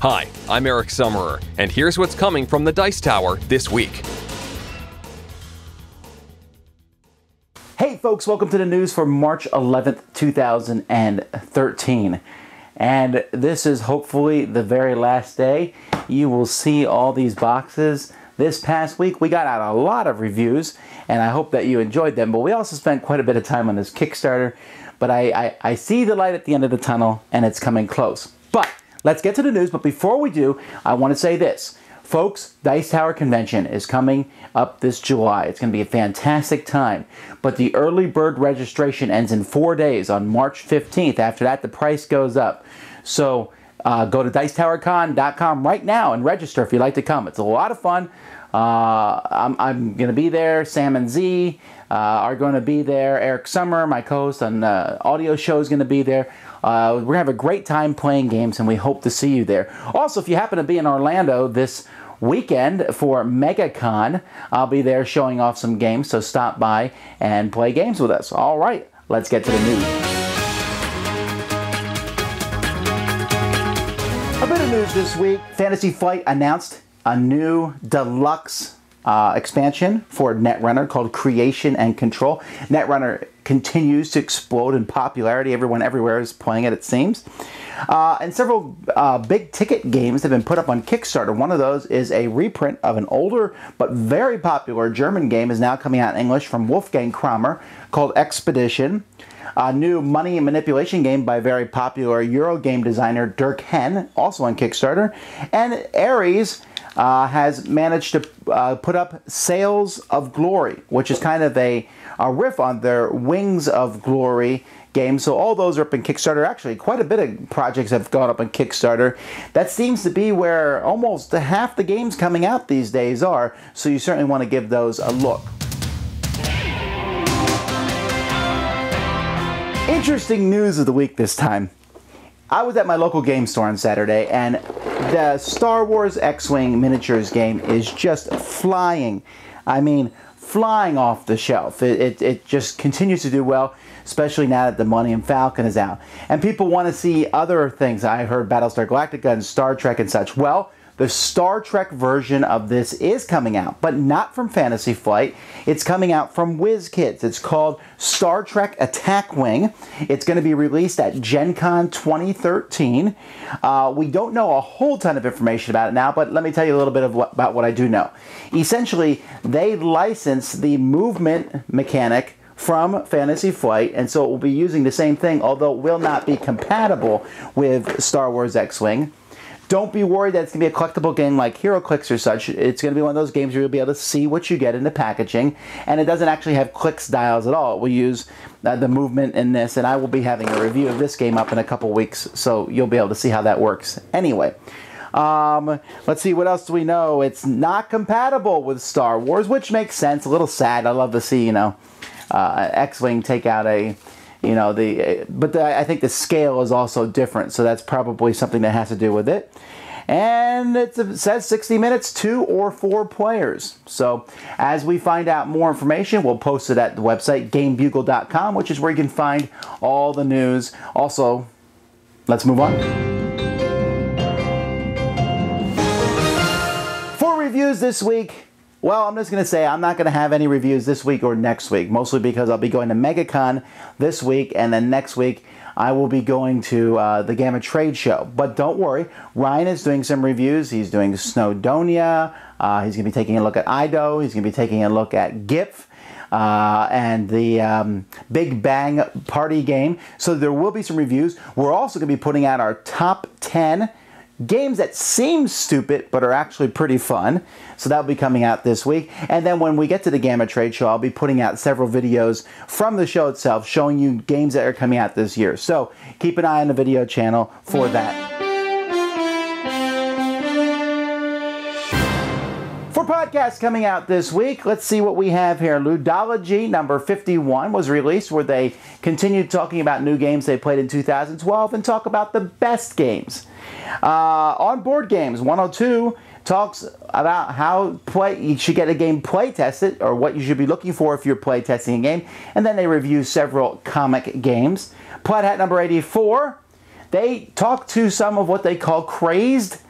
Hi, I'm Eric Summerer, and here's what's coming from the Dice Tower this week. Hey folks, welcome to the news for March 11th, 2013. And this is hopefully the very last day you will see all these boxes. This past week we got out a lot of reviews, and I hope that you enjoyed them, but we also spent quite a bit of time on this Kickstarter. But I see the light at the end of the tunnel, and it's coming close. But let's get to the news, but before we do, I want to say this. Folks, Dice Tower Convention is coming up this July. It's going to be a fantastic time. But the early bird registration ends in 4 days on March 15th. After that, the price goes up. So go to DicetowerCon.com right now and register if you'd like to come. It's a lot of fun. I'm going to be there. Sam and Z are going to be there. Eric Summer, my co-host on audio show, is going to be there. We're going to have a great time playing games, and we hope to see you there. Also, if you happen to be in Orlando this weekend for MegaCon, I'll be there showing off some games, so stop by and play games with us. All right, let's get to the news. A bit of news this week. Fantasy Flight announced a new deluxe expansion for Netrunner called Creation and Control. Netrunner continues to explode in popularity. Everyone everywhere is playing it, it seems. And several big ticket games have been put up on Kickstarter. One of those is a reprint of an older but very popular German game, is now coming out in English, from Wolfgang Kramer, called Expedition. A new money and manipulation game by very popular Euro game designer Dirk Henn, also on Kickstarter. And Ares has managed to put up Sails of Glory, which is kind of a riff on their Wings of Glory game. So all those are up in Kickstarter. Actually, quite a bit of projects have gone up on Kickstarter. That seems to be where almost half the games coming out these days are, so you certainly want to give those a look. Interesting news of the week this time. I was at my local game store on Saturday, and the Star Wars X-Wing miniatures game is just flying. I mean, flying off the shelf. It just continues to do well, especially now that the Millennium Falcon is out. And people want to see other things. I heard Battlestar Galactica and Star Trek and such. Well, the Star Trek version of this is coming out, but not from Fantasy Flight. It's coming out from WizKids. It's called Star Trek Attack Wing. It's going to be released at Gen Con 2013. We don't know a whole ton of information about it now, but let me tell you a little bit about what I do know. Essentially, they license the movement mechanic from Fantasy Flight, and so it will be using the same thing, although it will not be compatible with Star Wars X-Wing. Don't be worried that it's going to be a collectible game like HeroClix or such. It's going to be one of those games where you'll be able to see what you get in the packaging, and it doesn't actually have clicks dials at all. It will use the movement in this, and I will be having a review of this game up in a couple weeks, so you'll be able to see how that works. Anyway, let's see, what else do we know? It's not compatible with Star Wars, which makes sense. A little sad. I love to see, X-Wing take out a... I think the scale is also different, so that's probably something that has to do with it. And it says 60 minutes, 2 or 4 players. So as we find out more information, we'll post it at the website, GameBugle.com, which is where you can find all the news. Also, let's move on. For reviews this week, well, I'm just going to say I'm not going to have any reviews this week or next week, mostly because I'll be going to MegaCon this week, and then next week I will be going to the Gamma Trade Show. But don't worry, Ryan is doing some reviews. He's doing Snowdonia. He's going to be taking a look at Ido. He's going to be taking a look at GIF and the Big Bang Party game. So there will be some reviews. We're also going to be putting out our top 10 games that seem stupid but are actually pretty fun. So that will be coming out this week. And then when we get to the Gamma Trade Show, I'll be putting out several videos from the show itself showing you games that are coming out this year. So keep an eye on the video channel for that. For podcasts coming out this week, let's see what we have here. Ludology number 51 was released, where they continued talking about new games they played in 2012 and talk about the best games. On Board Games 102 talks about how you should get a game play tested, or what you should be looking for if you're play testing a game, and then they review several comic games. Plaid Hat number 84, they talk to some of what they call crazed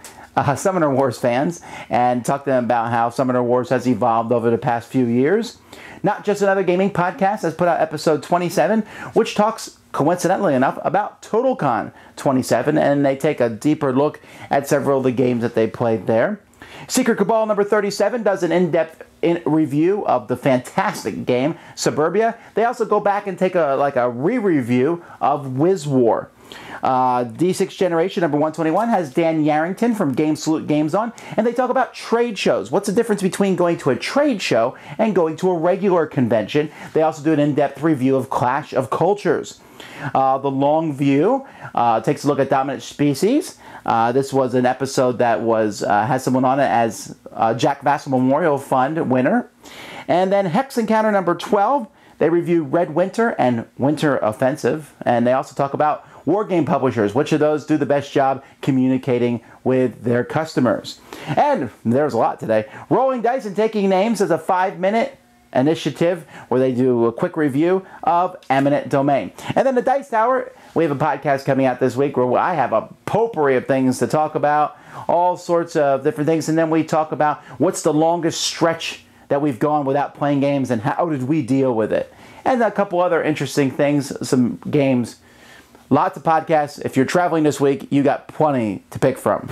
Summoner Wars fans and talk to them about how Summoner Wars has evolved over the past few years. Not Just Another Gaming Podcast has put out episode 27, which talks, coincidentally enough, about TotalCon 27, and they take a deeper look at several of the games that they played there. Secret Cabal number 37 does an in-depth review of the fantastic game Suburbia. They also go back and take a re-review of Wiz War. D6 Generation number 121 has Dan Yarrington from Game Salute Games on, and they talk about trade shows. What's the difference between going to a trade show and going to a regular convention? They also do an in-depth review of Clash of Cultures. The Long View takes a look at Dominant Species. This was an episode that has someone on it as Jack Vasel Memorial Fund winner. And then Hex Encounter number 12, they review Red Winter and Winter Offensive, and they also talk about wargame publishers. Which of those do the best job communicating with their customers? And there's a lot today. Rolling Dice and Taking Names is a 5-minute initiative where they do a quick review of Eminent Domain. And then the Dice Tower, we have a podcast coming out this week where I have a potpourri of things to talk about, all sorts of different things, and then we talk about what's the longest stretch that we've gone without playing games and how did we deal with it. And a couple other interesting things, some games. Lots of podcasts. If you're traveling this week, you got plenty to pick from.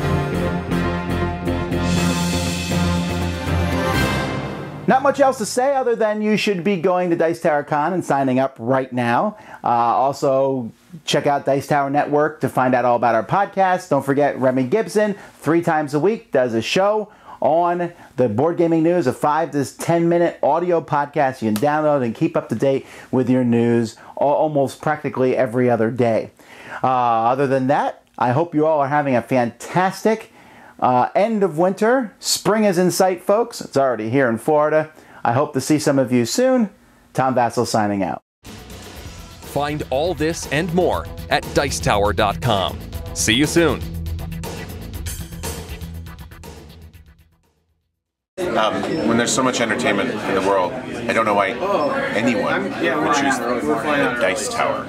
Not much else to say other than you should be going to Dice Tower Con and signing up right now. Also, check out Dice Tower Network to find out all about our podcasts. Don't forget, Remy Gibson, 3 times a week, does a show on the Board Gaming News, a 5 to 10-minute audio podcast you can download and keep up to date with your news almost practically every other day. Other than that, I hope you all are having a fantastic end of winter. Spring is in sight, folks. It's already here in Florida. I hope to see some of you soon. Tom Vasel signing out. Find all this and more at Dicetower.com. See you soon. When there's so much entertainment in the world, I don't know why anyone would choose the Dice Tower.